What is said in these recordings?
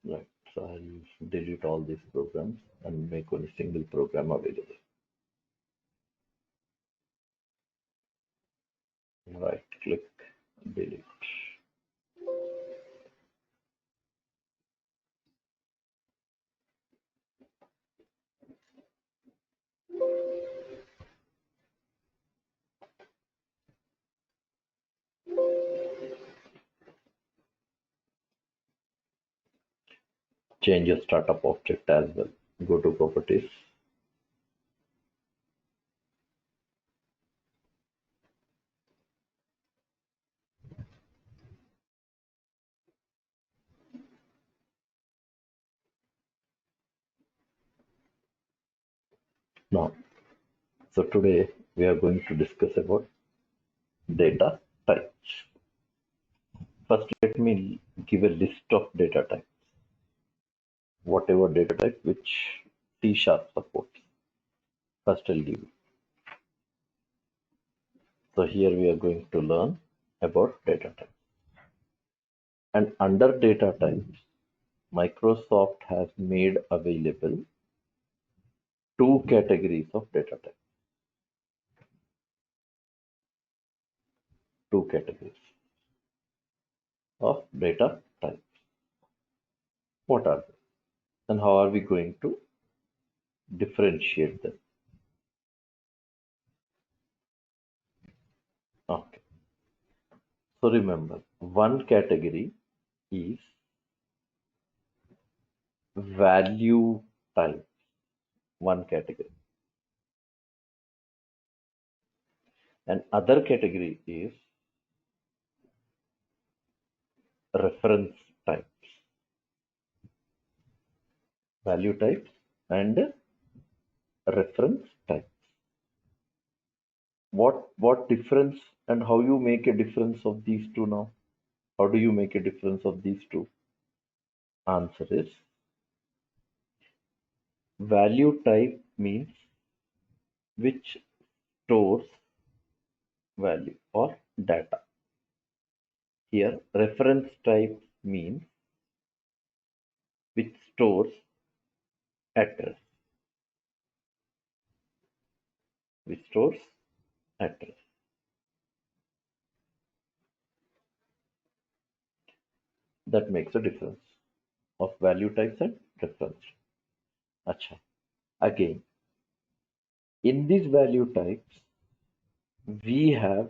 Right. So I'll delete all these programs and make only single program available. Right click, delete. Change your startup object as well. Go to properties. Now, so today we are going to discuss about data types. First, let me give a list of data types. Whatever data type which C# supports. First, I'll give you. So here we are going to learn about data types. And under data types, Microsoft has made available two categories of data types. Two categories of data types. What are they? And how are we going to differentiate them? Okay. So remember, one category is value type. One category. And other category is reference types. Value types and reference types. What difference and how you make a difference of these two now? How do you make a difference of these two? Answer is value type means which stores value or data. Here reference type means which stores address. Which stores address. That makes a difference of value types and reference. Acha. Again, in these value types, we have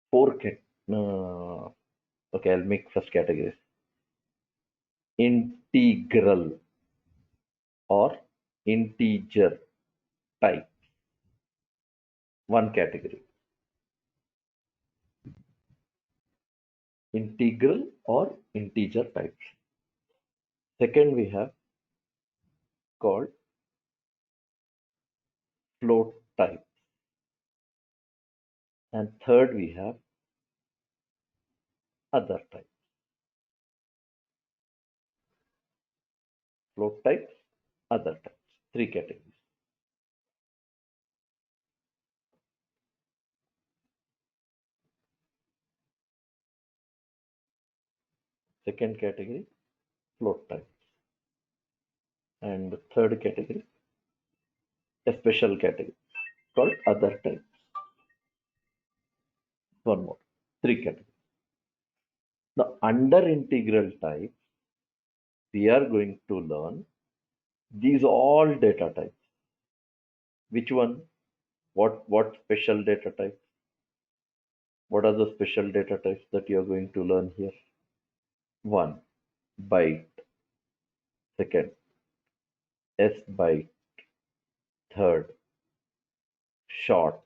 four okay, I'll make first categories. Integral or integer type. One category. Integral or integer types. Second, we have called float type. And third, we have other types. Float types, other types. Three categories. Second category, float types. And the third category, a special category called other types. One more. Three categories. Now, under integral type, we are going to learn these all data types. Which one? What special data types? What are the special data types that you are going to learn here? One, byte. Second, S byte. Third, short.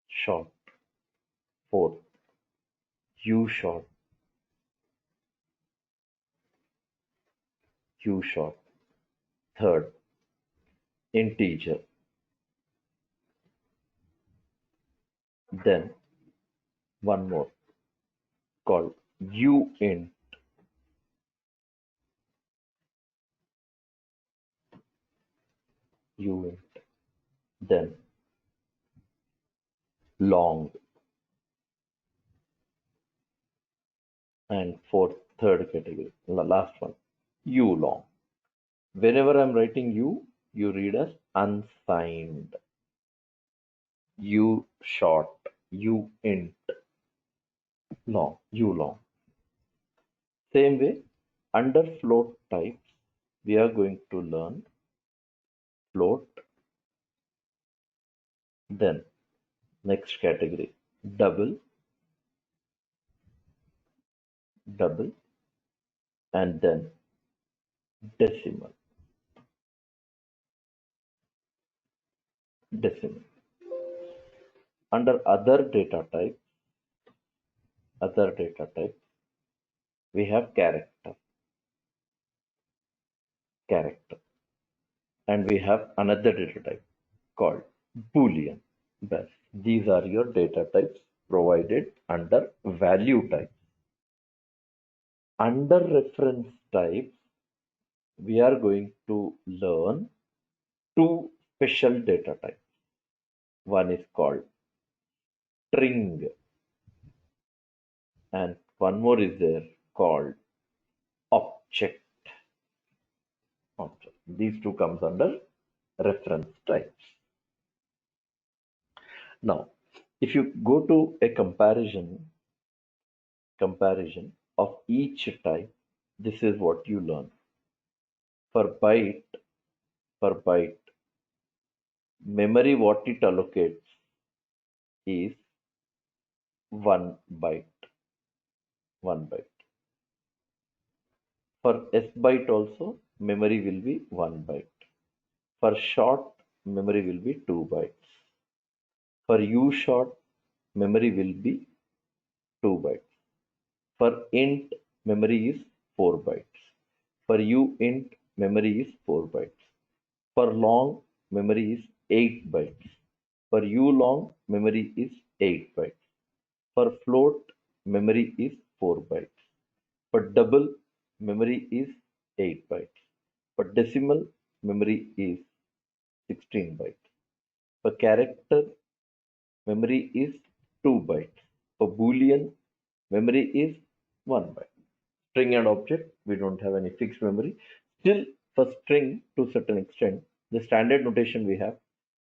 Short. Fourth, U short. Q short. Third, integer. Then one more called uint. Uint. Then long, and third category, last one, U long. Whenever I'm writing U, you read as unsigned, U short, U int, long, U long. Same way, under float types, we are going to learn float, then next category, double, double, and then decimal, decimal. Under other data types, we have character, character, and we have another data type called Boolean. Best. These are your data types provided under value type. Under reference types, we are going to learn two special data types. One is called string, and one more is there called object. Object. These two comes under reference types. Now, if you go to a comparison of each type, this is what you learn. For byte, memory what it allocates is 1 byte. 1 byte. For S byte also, memory will be 1 byte. For short, memory will be 2 bytes. For U short, memory will be 2 bytes. For int, memory is 4 bytes. For U int, memory is 4 bytes. For long, memory is 8 bytes. For U long, memory is 8 bytes. For float, memory is 4 bytes. For double, memory is 8 bytes. For decimal, memory is 16 bytes. For character, memory is 2 bytes. For Boolean, memory is 1 byte. String and object, we don't have any fixed memory. Still, for string, to a certain extent, the standard notation we have,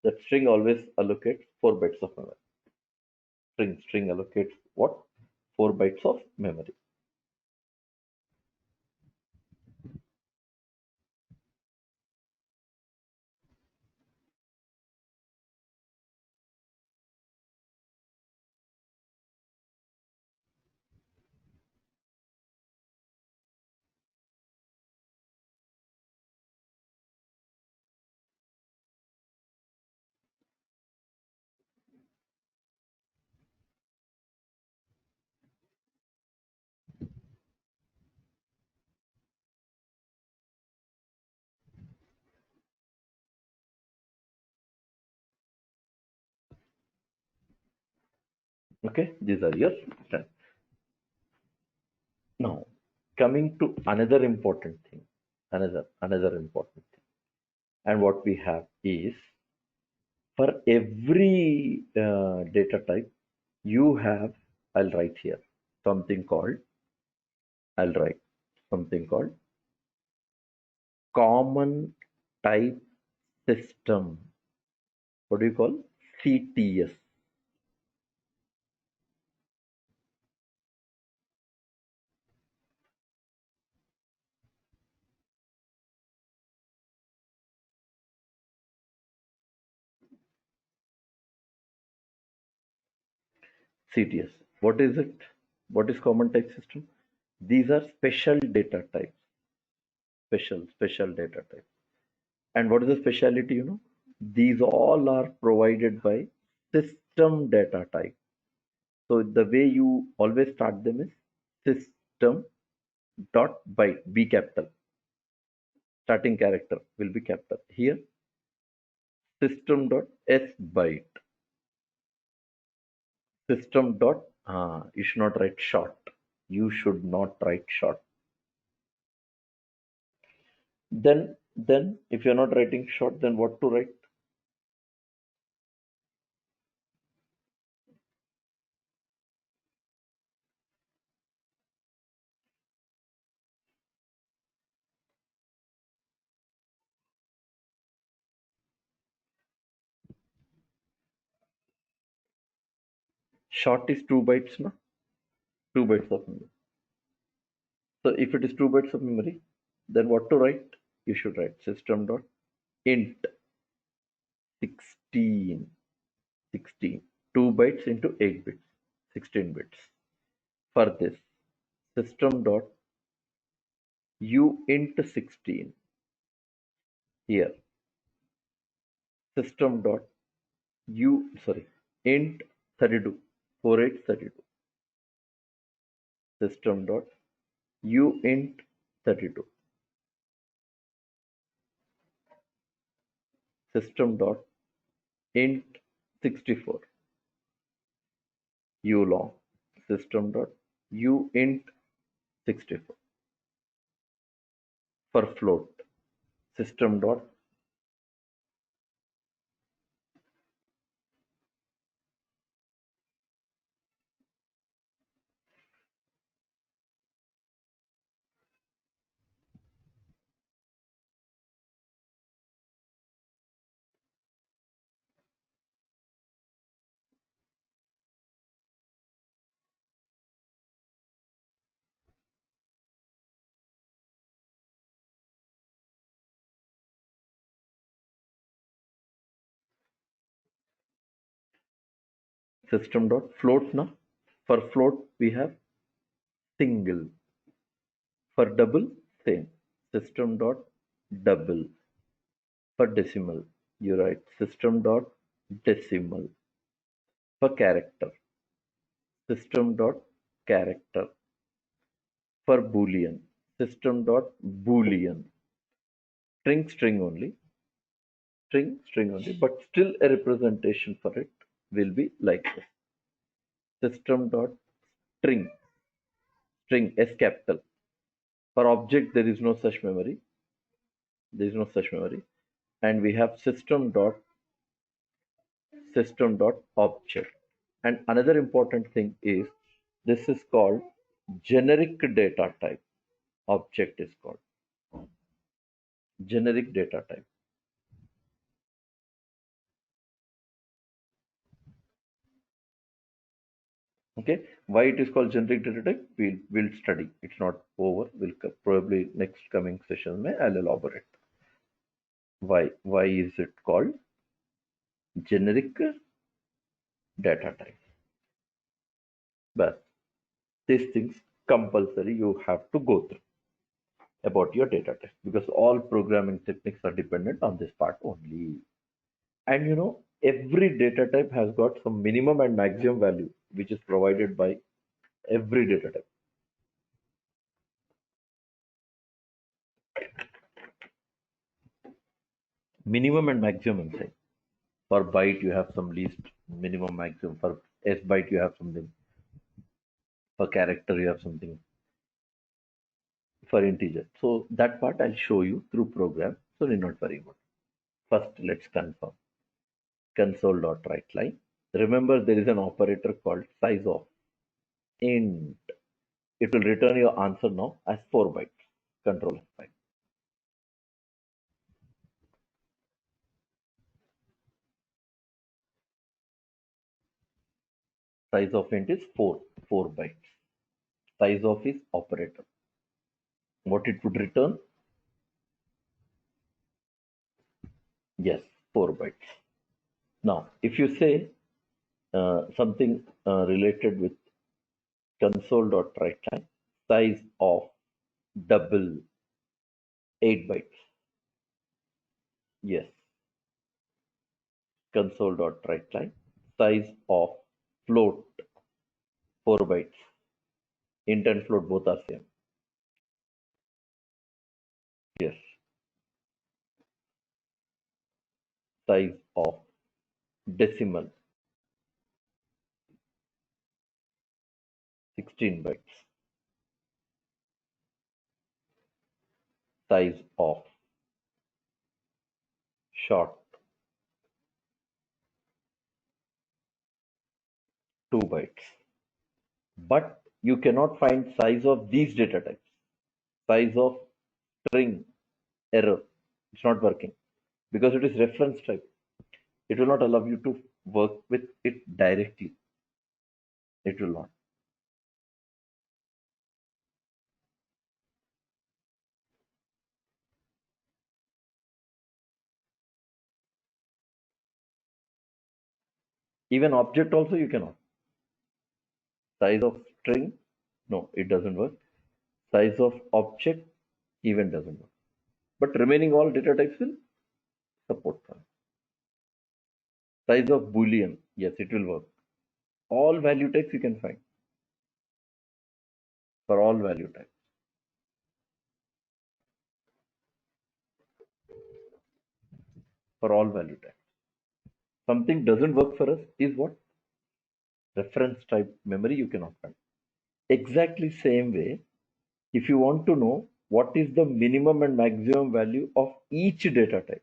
that string always allocates 4 bytes of memory. String allocates what? 4 bytes of memory. Okay, these are your steps. Now, coming to another important thing, another important thing, and what we have is, for every data type, you have, I'll write here something called, I'll write something called common type system. What do you call? CTS. CTS. What is it? What is common type system? These are special data types. Special data types. And what is the speciality, These all are provided by system data type. So the way you always start them is system dot byte, B capital. Starting character will be capital. Here, system dot S byte. System dot, you should not write short. You should not write short. Then if you're not writing short, then what to write? Short is 2 bytes, no? 2 bytes of memory. So if it is 2 bytes of memory, then what to write? You should write system dot int 16, 16, 2 bytes into 8 bits, 16 bits. For this, system dot uint 16. Here, system dot int 32, 4832. System dot uint 32. System dot int 64. ulong. System dot uint 64. For float, system dot system dot float now. For float we have single. For double, same. System dot double. For decimal, you write system dot decimal. For character, system dot character. For boolean, system dot boolean. String only, string only, but still a representation for it will be like this. System dot string, string S capital. For object, there is no such memory. There is no such memory. And we have system dot object. And another important thing is this is called generic data type. Object is called generic data type. Okay, why it is called generic data type? We'll study. It's not over. We'll probably next coming session I'll elaborate. Why is it called generic data type? But these things compulsory you have to go through about your data type because all programming techniques are dependent on this part only. And every data type has got some minimum and maximum value which is provided by every data type. Minimum and maximum I'm saying. For byte you have some least minimum maximum. For S byte you have something. For character you have something. For integer. So that part I'll show you through program. So need not worry about it. First let's confirm. Console.writeLine. Remember there is an operator called size of int. It will return your answer now as 4 bytes. Control F5. Size of int is 4 bytes. Size of is operator. What it would return? Yes, 4 bytes. Now, if you say something related with console.writeLine, size of double 8 bytes. Yes, console.writeLine, size of float 4 bytes. Int and float both are same. Yes, size of decimal 16 bytes. Size of short 2 bytes. But you cannot find size of these data types. Size of string error. It's not working because it is reference type. It will not allow you to work with it directly. It will not. Even object also you cannot. Size of string, no, it doesn't work. Size of object even doesn't work. But remaining all data types will support them. Size of Boolean, yes, it will work. All value types you can find for all value types. For all value types. Something doesn't work for us is what? Reference type memory you cannot find. Exactly same way, if you want to know what is the minimum and maximum value of each data type,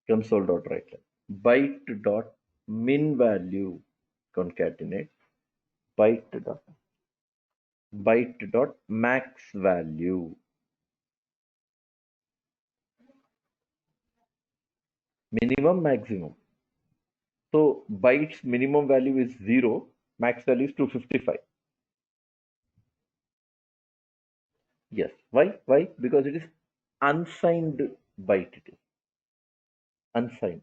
console.writeline, byte dot min value, concatenate, byte dot max value, minimum maximum. So bytes minimum value is 0, max value is 255. Yes. Why? Why? Because it is unsigned byte. It is unsigned.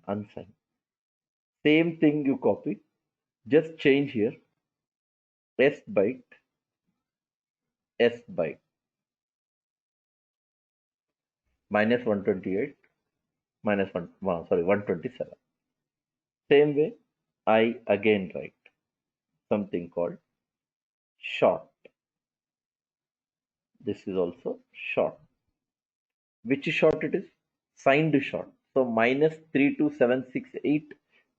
Same thing you copy, just change here S byte minus 128 minus 127. Same way, I again write something called short. This is also short. Which short it is? Signed short. So minus 32768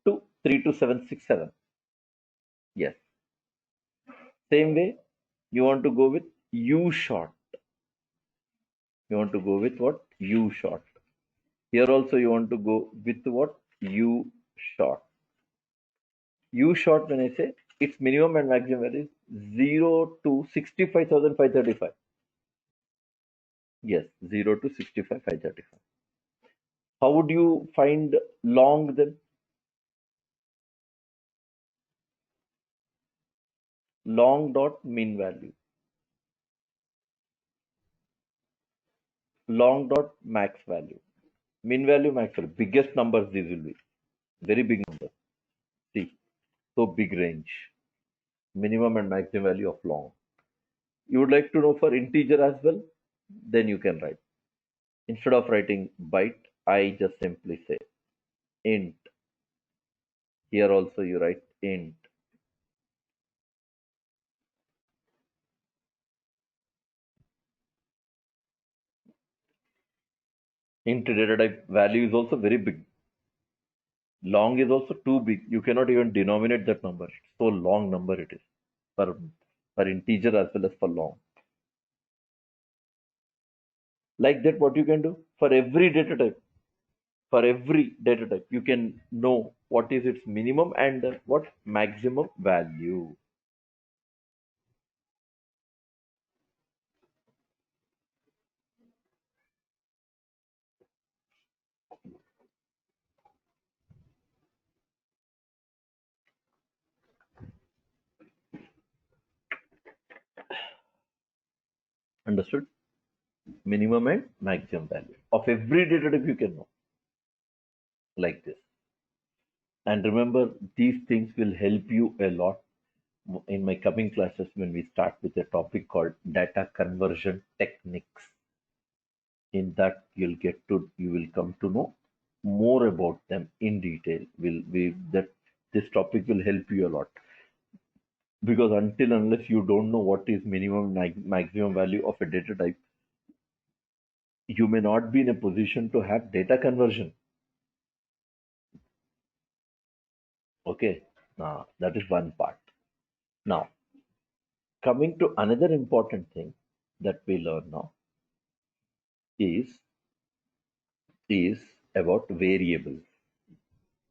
to 32767. Yes. Same way, you want to go with U short. You want to go with what? U short. Here also you want to go with what? U short. U short, when I say its minimum and maximum value is 0 to 65,535. Yes, 0 to 65,535. How would you find long then? Long dot min value. Long dot max value. Min value, max value. Biggest numbers these will be. Very big numbers. See, so big range. Minimum and maximum value of long. You would like to know for integer as well? Then you can write. Instead of writing byte, I just simply say int. Here also you write int. Int data type value is also very big. Long is also too big. You cannot even denominate that number. It's so long number it is for integer as well as for long. Like that, what you can do for every data type, you can know what is its minimum and what maximum value. Understood? Minimum and maximum value of every data type you can know like this. And remember, these things will help you a lot in my coming classes when we start with a topic called data conversion techniques. In that, you will come to know more about them in detail. This topic will help you a lot because until unless you don't know what is minimum maximum value of a data type, you may not be in a position to have data conversion. Okay, now that is one part. Now, coming to another important thing that we learn now is is about variables.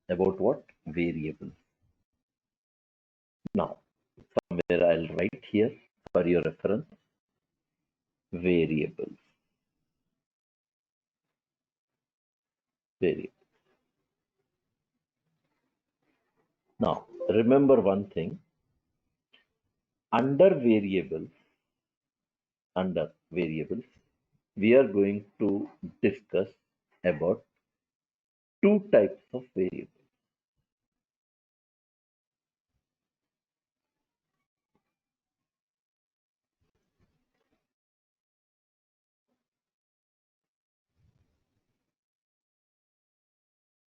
About what? Variables. Now, somewhere I'll write here for your reference, variables. Variable. Now, remember one thing, under variables, we are going to discuss about two types of variables.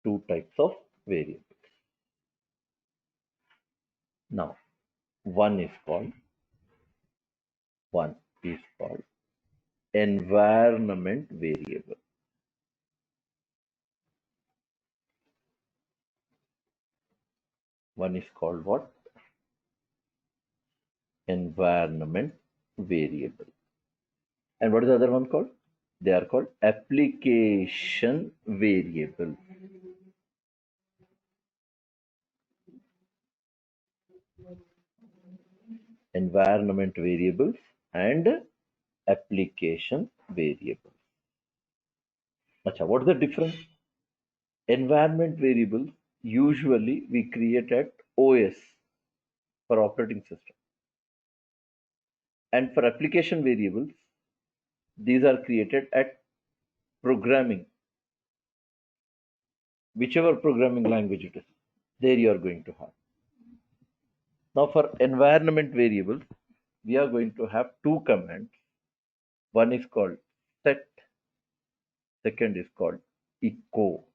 Two types of variables. Now, one is called one is called environment variable. One is called what? Environment variable. And what is the other one called? They are called application variable. Environment variables and application variables. Acha, what is the difference? Environment variables usually we create at OS for operating system. And for application variables, these are created at programming, whichever programming language it is, there you are going to have. Now for environment variables, we are going to have two commands. One is called set, second is called echo.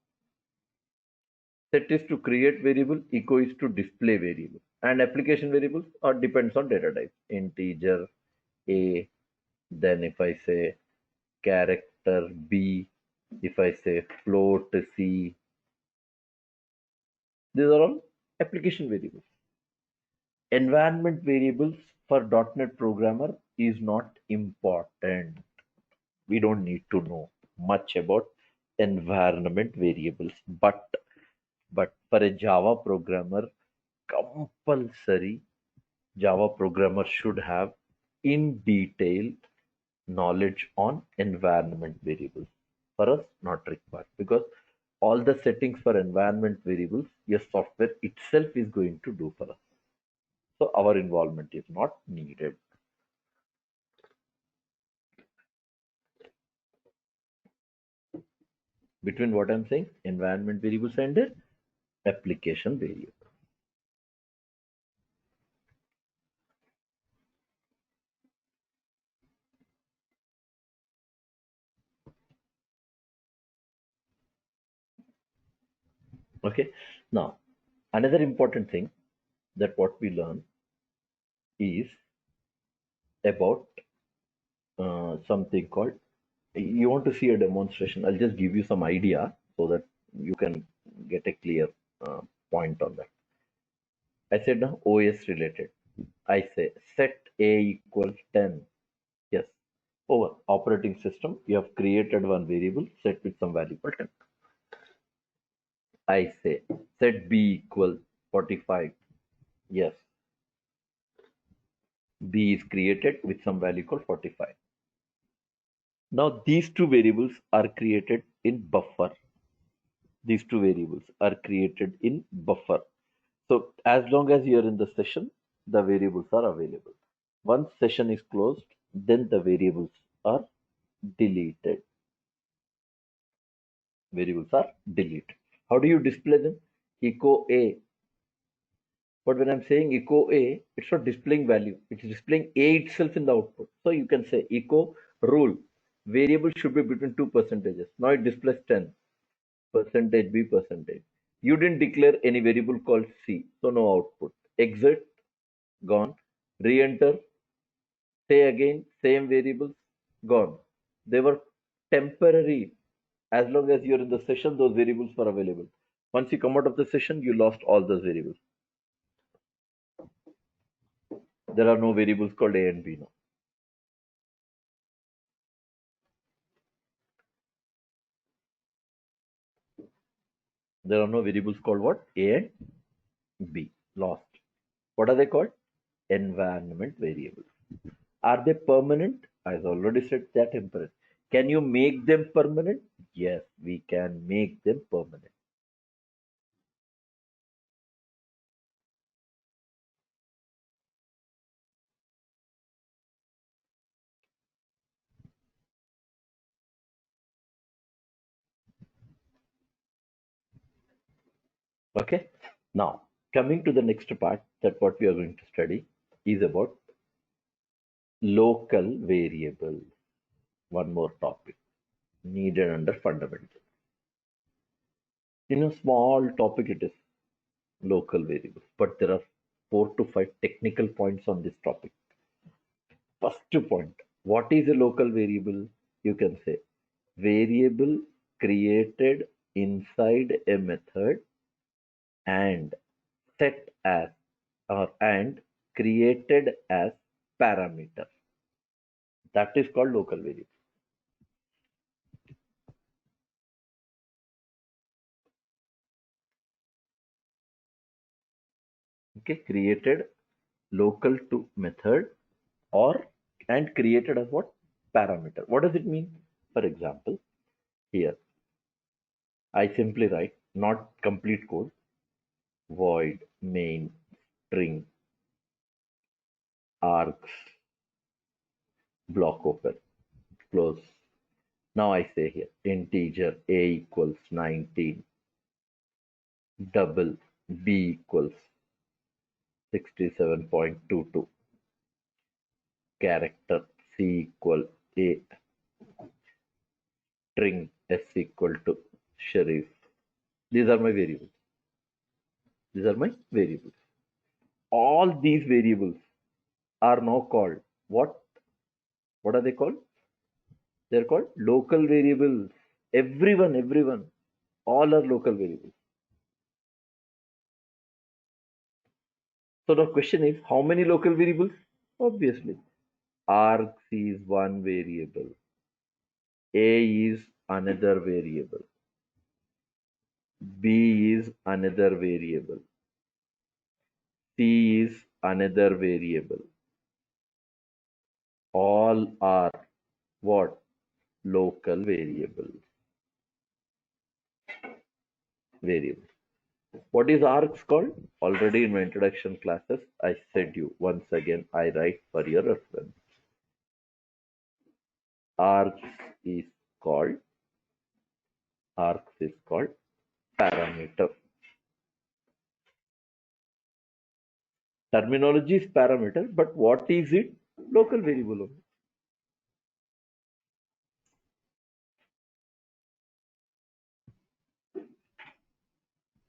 Set is to create variable, echo is to display variable. And application variables are depends on data type, integer A, then if I say character B, if I say float C, these are all application variables. Environment variables for .NET programmer is not important. We don't need to know much about environment variables, but for a Java programmer, compulsory Java programmer should have in detail knowledge on environment variables. For us, not required, because all the settings for environment variables, your software itself is going to do for us. So our involvement is not needed. Between what I'm saying, environment variables and application variable. Okay. Now, another important thing that what we learn is about something called. You want to see a demonstration? I'll just give you some idea so that you can get a clear point on that. I said now OS related. I say set A equals 10. Yes. Over operating system, you have created one variable set with some value for 10. I say set B equals 45. Yes. B is created with some value called 45. Now these two variables are created in buffer. These two variables are created in buffer. So as long as you are in the session, the variables are available. Once session is closed, then the variables are deleted. Variables are deleted. How do you display them? Echo A. But when I'm saying echo A, it's not displaying value. It's displaying A itself in the output. So you can say echo rule. Variable should be between two percentages. Now it displays 10. Percentage B percentage. You didn't declare any variable called C. So no output. Exit. Gone. Re-enter. Say again. Same variables. Gone. They were temporary. As long as you're in the session, those variables were available. Once you come out of the session, you lost all those variables. There are no variables called A and B now. There are no variables called what? A and B. Lost. What are they called? Environment variables. Are they permanent? As already said, they are temporary. Can you make them permanent? Yes, we can make them permanent. Okay. Now, coming to the next part, that what we are going to study is about local variables. One more topic needed under fundamental. In a small topic, it is local variables, but there are 4 to 5 technical points on this topic. First point, what is a local variable? You can say variable created inside a method and set as or and created as parameter. That is called local variable. Okay, created local to method or and created as what? Parameter. What does it mean? For example, here I simply write not complete code void main string args block open close. Now I say here integer a equals 19 double b equals 67.22 character c equal a string s equal to sharif. These are my variables. These are my variables. All these variables are now called what? What are they called? They're called local variables. Everyone, all are local variables. So the question is, how many local variables? Obviously, args is one variable, a is another variable, b is another variable, c is another variable. All are what? Local variables. Variables. What is args called? Already in my introduction classes, I said you. Once again, I write for your reference. Args is called parameter. Terminology is parameter, but what is it? Local variable only.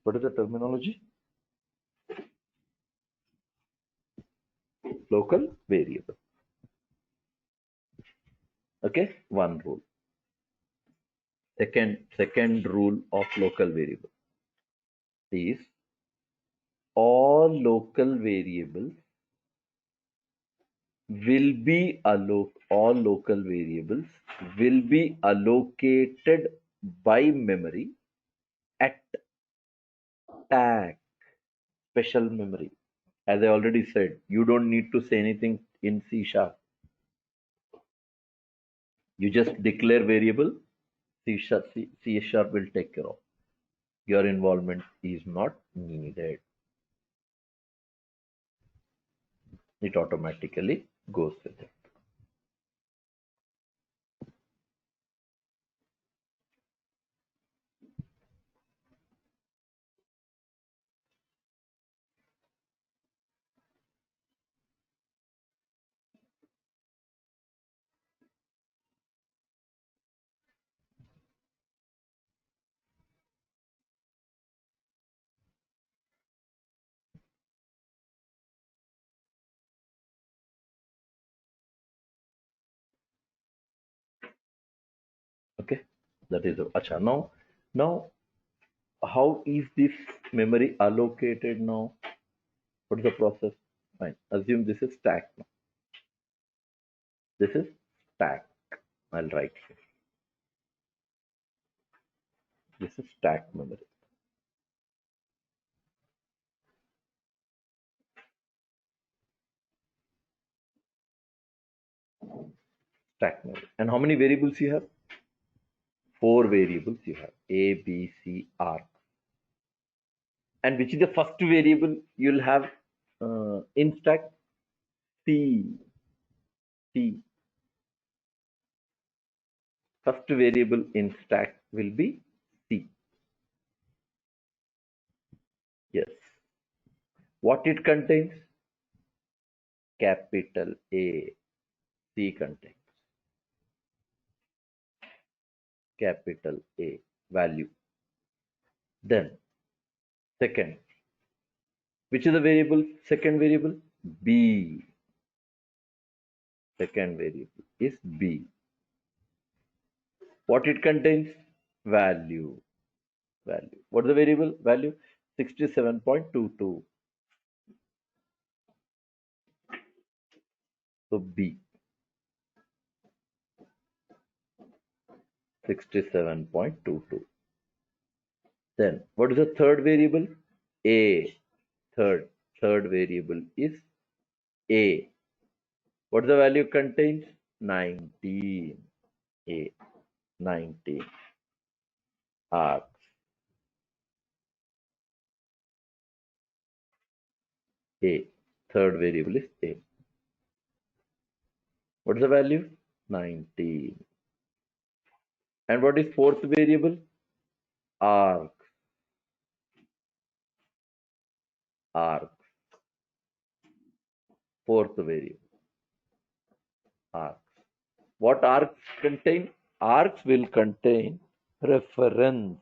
What is the terminology? Local variable. Okay, one rule. Second rule of local variable is all local variables all local variables will be allocated by memory at stack special memory. As I already said, you don't need to say anything in C sharp. You just declare variable, C sharp will take care of. Your involvement is not needed. It automatically goes with it. Okay, that is acha. Now, how is this memory allocated now? What is the process? Fine. Assume this is stack now. This is stack. I'll write here. This is stack memory. Stack memory. And how many variables you have? 4 variables you have. A, B, C, R. And which is the first variable you'll have in stack? C. C. First variable in stack will be C. Yes. What it contains? Capital A. C contains capital A value. Then second, which is the variable? Second variable? B. Second variable is B. What it contains? Value. Value. What is the variable? Value 67.22. So B 67.22. Then what is the third variable? A. Third variable is A. What the value contains? 19. A. 19 arcs. A. Third variable is A. What is the value? 19. And what is fourth variable? Arc. Arc. Fourth variable. Arcs. What arcs contain? Arcs will contain reference.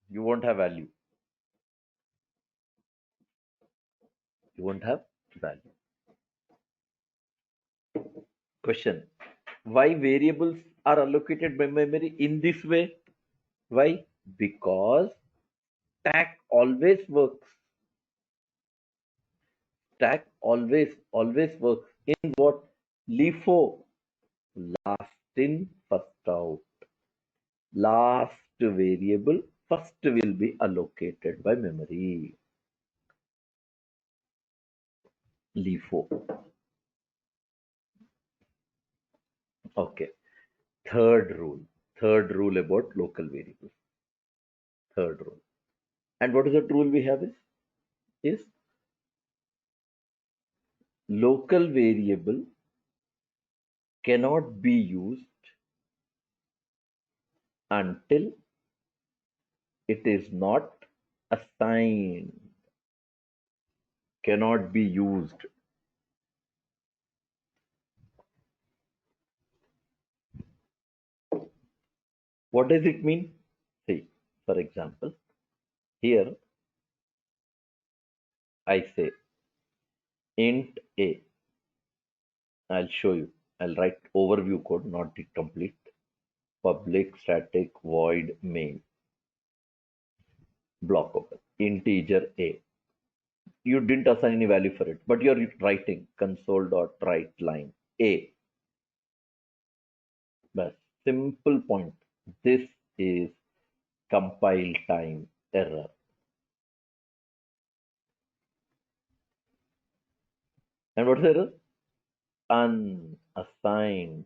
You won't have value. You won't have value. Question. Why variables are allocated by memory in this way? Why? Because stack always works. Stack always works in what? LIFO. Last in, first out. Last variable first will be allocated by memory. LIFO. Okay. Third rule. Third rule about local variables. Third rule. And what is the rule we have is local variable cannot be used until it is not assigned. Cannot be used. What does it mean? See, for example, here I say int a. I'll show you. I'll write overview code, not the complete. Public static void main block open integer a. You didn't assign any value for it, but you're writing console.write line a. But simple point. This is compile time error. And what's the error? Unassigned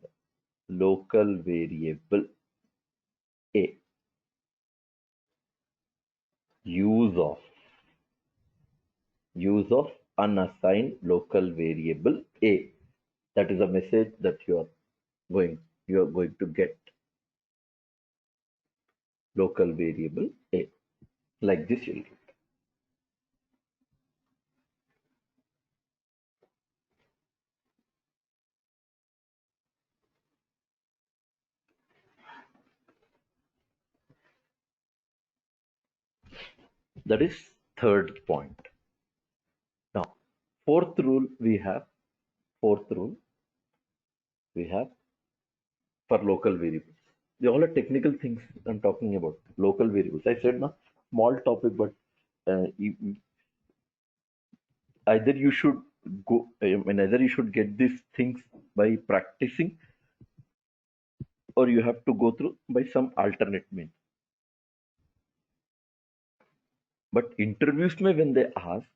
local variable a. Use of unassigned local variable a. That is a message that you are going to get. Local variable a. Like this you'll get. That is third point. Now, fourth rule we have. Fourth rule we have for local variables. They all are technical things I'm talking about. Local variables. I said na small topic, but either you should go. I mean, either you should get these things by practicing, or you have to go through by some alternate means. But interviews में when they ask,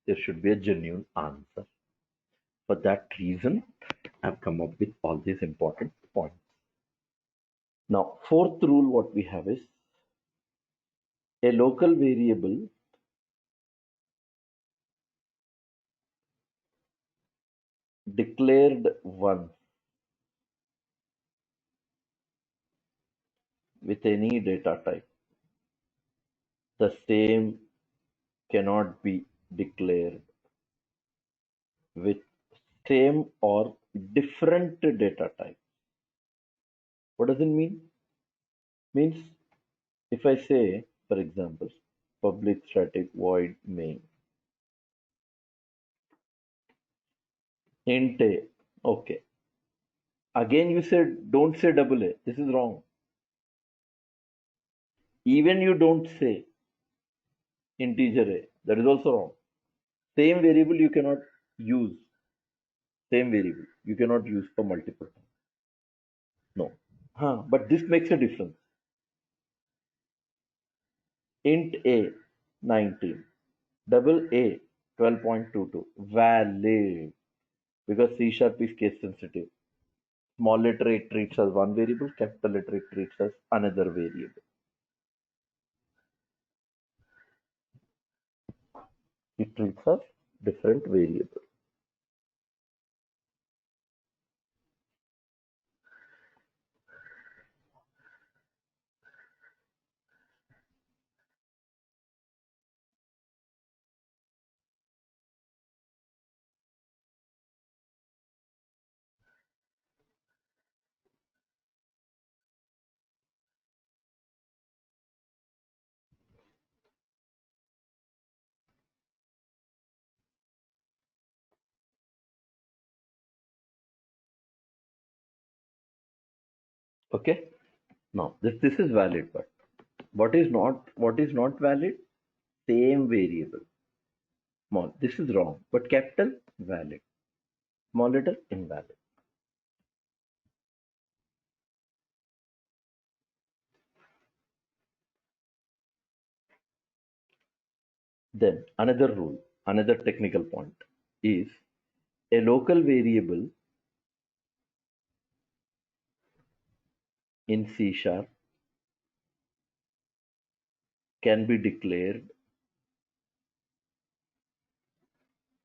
there should be a genuine answer. For that reason, I've come up with all these important points. Now, fourth rule what we have is a local variable declared once with any data type the same cannot be declared with same or different data type. What does it mean? Means if I say, for example, public static void main int a, okay. Again, you said don't say double A. This is wrong. Even you don't say integer A. That is also wrong. Same variable you cannot use. Same variable you cannot use for multiple times. No. Huh, but this makes a difference. Int A 19. Double A 12.22. Valid. Because C sharp is case sensitive. Small letter it treats as one variable, capital letter it treats as another variable. It treats as different variable. Okay. Now this is valid, but what is not valid? Same variable. Small. This is wrong, but capital valid. Small letter invalid. Then another rule, another technical point is a local variable in C sharp can be declared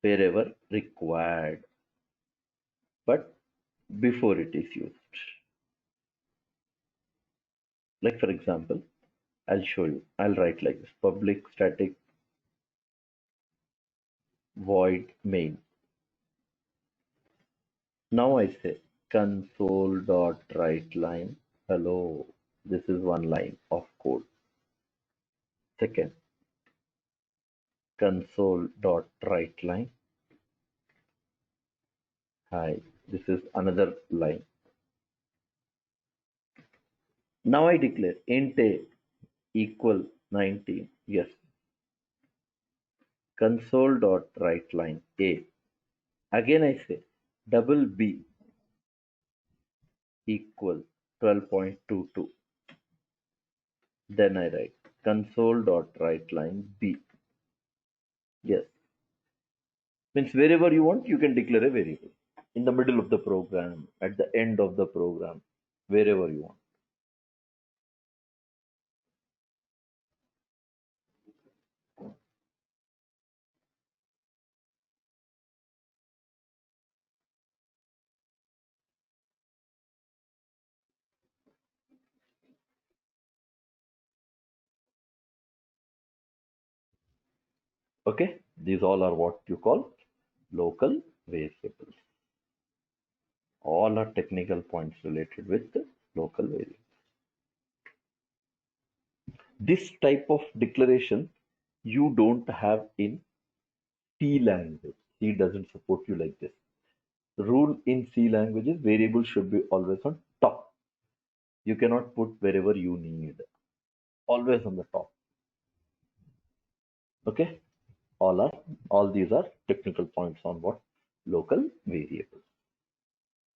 wherever required, but before it is used. Like for example, I'll show you. I'll write like this: public static void main. Now I say console dot write line hello. This is one line of code. Second, console dot write line hi. This is another line. Now I declare int a equal 19. Yes. Console dot write line a. Again I say double b equal 12.22. Then I write console dot write line b. Yes. Means wherever you want, you can declare a variable. In the middle of the program, at the end of the program, wherever you want. Okay, these all are what you call local variables. All are technical points related with the local variable. This type of declaration you don't have in C language. C doesn't support you like this. The rule in C languages, variable should be always on top. You cannot put wherever you need. Always on the top. Okay? All these are technical points on what? Local variables.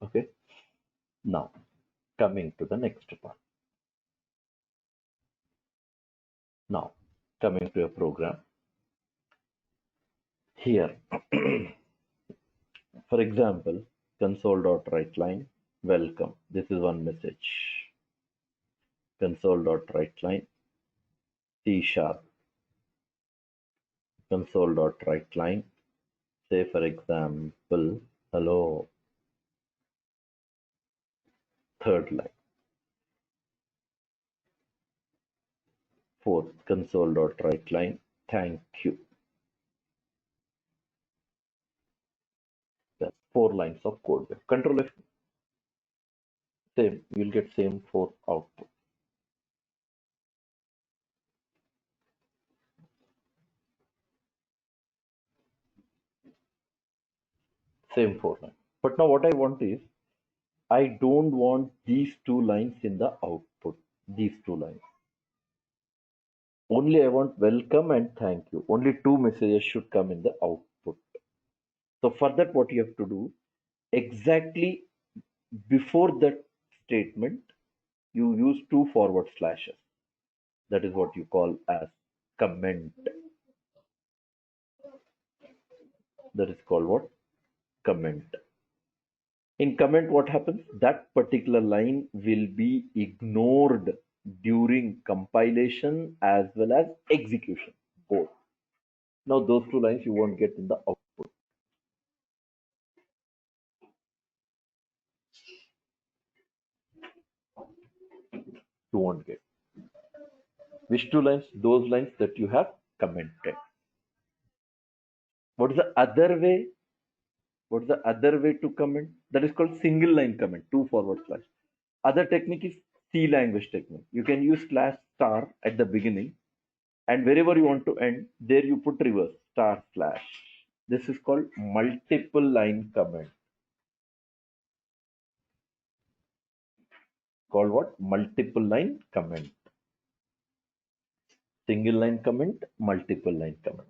Okay? Now, coming to the next part. Now, coming to a program. Here, for example, console.writeLine, welcome. This is one message. Console.writeLine, C sharp. Console.writeLine, say for example, hello. Third line. 4 console.writeLine. Thank you. That's 4 lines of code. Control F, same. You'll get same 4 output. Same 4 lines. But now what I want is, I don't want these 2 lines in the output. These 2 lines. Only I want welcome and thank you. Only 2 messages should come in the output. So for that, what you have to do, exactly before that statement, you use 2 forward slashes. That is what you call as comment. That is called what? Comment. In comment, what happens? That particular line will be ignored during compilation as well as execution, both. Now those 2 lines you won't get in the output. You won't get. Which 2 lines? Those lines that you have commented. What is the other way? What is the other way to comment? That is called single line comment, 2 forward slash. Other technique is C language technique. You can use slash star at the beginning, and wherever you want to end, there you put reverse star slash. This is called multiple line comment. Called what? Multiple line comment. Single line comment, multiple line comment.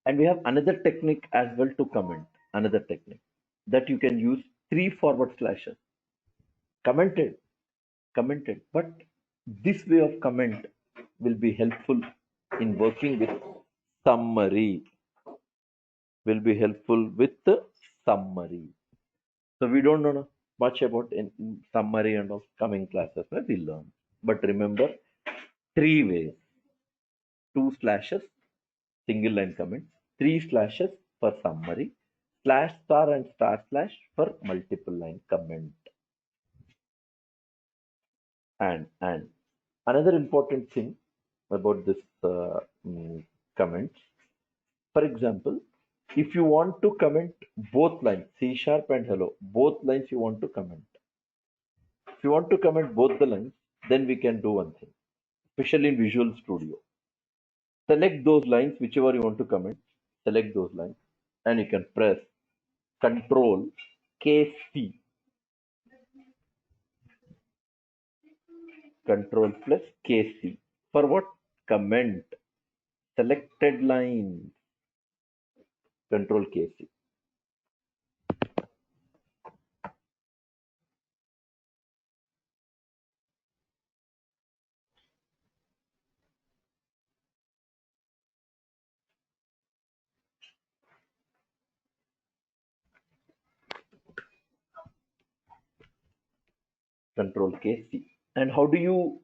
And we have another technique as well to comment. Another technique that you can use 3 forward slashes. Commented. But this way of comment will be helpful in working with summary. Will be helpful with the summary. So we don't know much about in summary and of coming classes where we learn. But remember, 3 ways: 2 slashes, single line comments; 3 slashes for summary; slash star and star slash for multiple line comment. And another important thing about this comments, for example, if you want to comment both lines, C# and hello, both lines you want to comment. If you want to comment both the lines, then we can do one thing, especially in Visual Studio. Select those lines, whichever you want to comment, select those lines, and you can press Control KC. Control plus KC. For what? Comment. Selected line. Control KC. Control KC. And how do you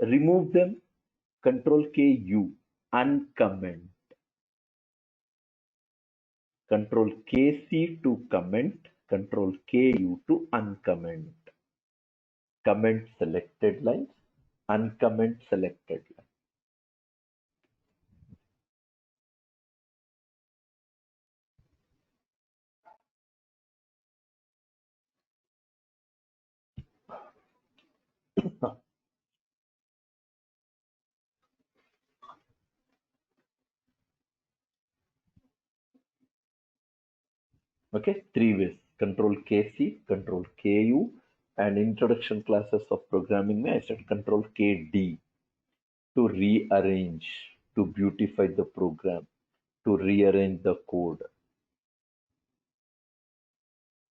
remove them? Control KU. Uncomment. Control KC to comment. Control KU to uncomment. Comment selected lines. Uncomment selected lines. Okay, 3 ways. Control KC, Control KU, and introduction classes of programming. I said Control KD to rearrange, to beautify the program, to rearrange the code.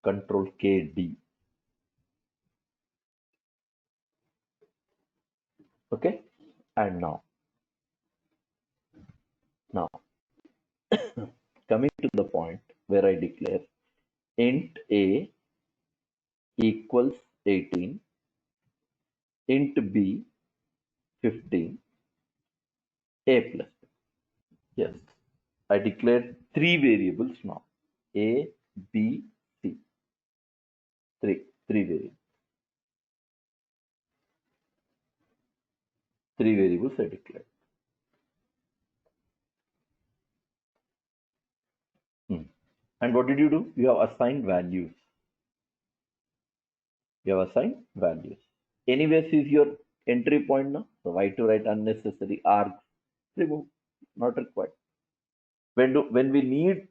Control KD. Okay, and now coming to the point where I declare int a equals 18, int b 15, a plus. Yes, I declared 3 variables now: a, b, c. Three variables. Three variables I declared. And what did you do? You have assigned values. You have assigned values. Anyways, is your entry point now. So why to write unnecessary args? Remove. Not required. When we need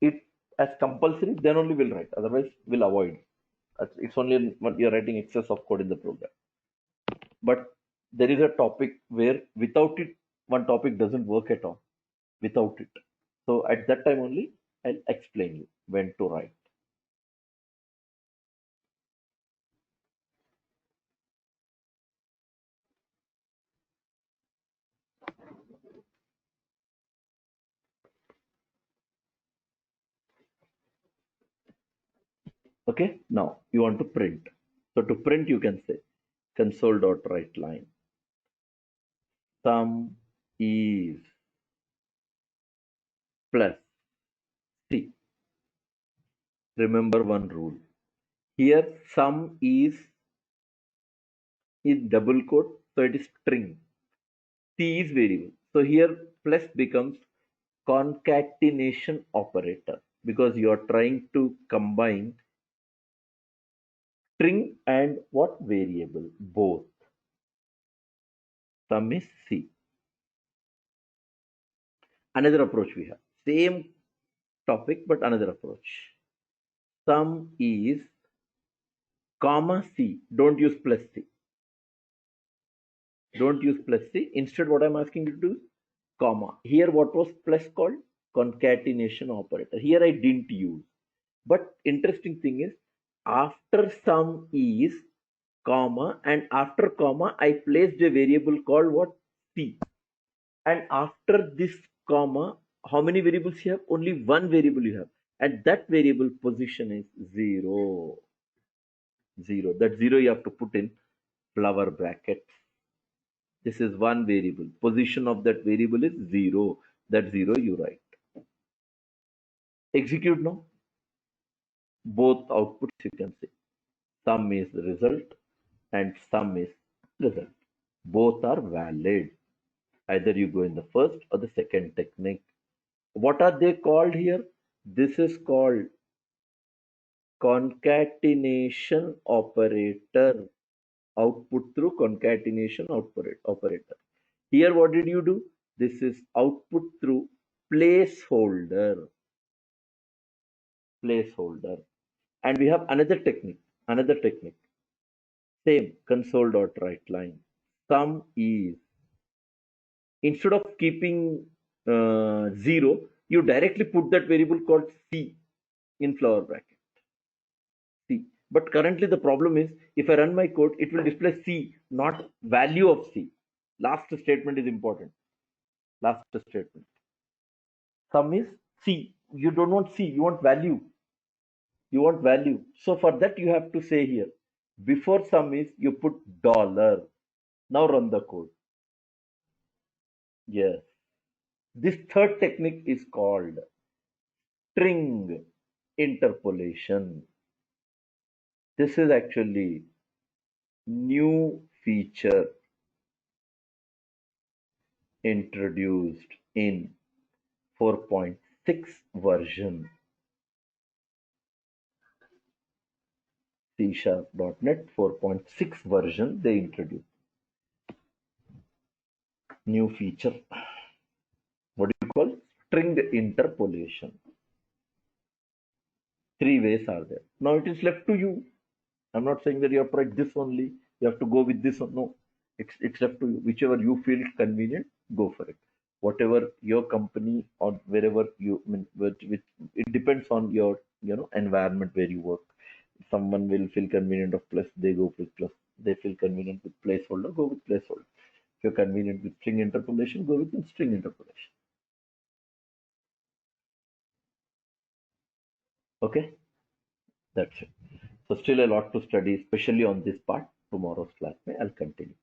it as compulsory, then only we'll write. Otherwise, we'll avoid. It's only when you're writing excess of code in the program. But there is a topic where without it, one topic doesn't work at all. Without it. So at that time only, I'll explain you when to write. Okay, now you want to print. So to print, you can say console.writeLine. Sum is plus C. Remember one rule. Here sum is in double quote, so it is string. C is variable. So here plus becomes concatenation operator because you are trying to combine string and what variable? Both. Sum is C. Another approach we have. Same topic but another approach. Sum is comma C. Don't use plus C. Don't use plus C. Instead, what I'm asking you to do is comma. Here, what was plus called? Concatenation operator. Here, I didn't use. But interesting thing is, after sum is comma and after comma, I placed a variable called what? C. And after this comma, how many variables you have? Only one variable you have. And that variable position is 0. 0. That 0 you have to put in flower brackets. This is one variable. Position of that variable is 0. That 0 you write. Execute now. Both outputs you can see. Sum is the result and sum is result. Both are valid. Either you go in the first or the second technique. What are they called here? This is called concatenation operator. Output through concatenation operator. Here, what did you do? This is output through placeholder. Placeholder. And we have another technique. Another technique. Same console.writeLine. Sum is instead of keeping 0, you directly put that variable called C in flower bracket. C. But currently the problem is if I run my code, it will display C, not value of C. Last statement is important. Last statement. Sum is C. You don't want C, you want value. You want value. So for that you have to say here, before sum is you put dollar. Now run the code. Yes. This third technique is called string interpolation. This is actually new feature introduced in 4.6 version C#.NET 4.6 version they introduced. New feature. What do you call? String interpolation. Three ways are there. Now it is left to you. I'm not saying that you have to write this only. You have to go with this. No, it's left to you. Whichever you feel convenient, go for it. Whatever your company or wherever you I mean, it depends on your environment where you work. Someone will feel convenient of plus, they go with plus. They feel convenient with placeholder, go with placeholder. If you're convenient with string interpolation, go with string interpolation. Okay, that's it. So still a lot to study, especially on this part. Tomorrow's class, I'll continue.